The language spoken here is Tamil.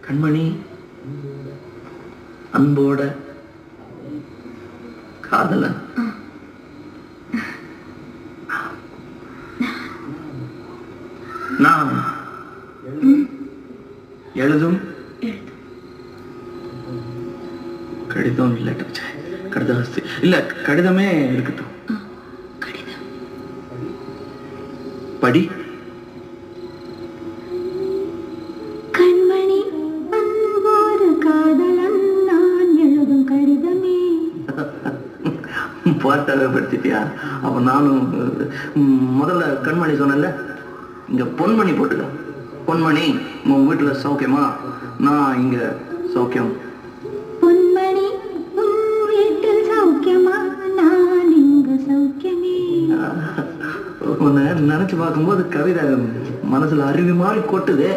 கண்மணி, அன்போட காதலன். நான் எழுதும் கடிதம் இல்ல, கடிதாஸ்தி இல்ல, கடிதமே இருக்கட்டும். படி. கண்மணி, அன்போடு காதலன், நான் எழுதும் கடிதமே. பாட்டாக படுத்திட்டியா? அப்ப நானும் முதல்ல கண்மணி சொன்னேன்ல, இங்க பொன்மணி போட்டுக்க. பொன்மணி, உன் வீட்டுல சௌக்கியமா? நான் இங்க சௌக்கியம். பொன்மணி, உன் வீட்டில் சௌக்கியமா? நான் இங்கு சௌக்கியமே. உன்னை நினைச்சு பார்க்கும்போது கவிதை மனசுல அருவி மாதிரி கொட்டுது.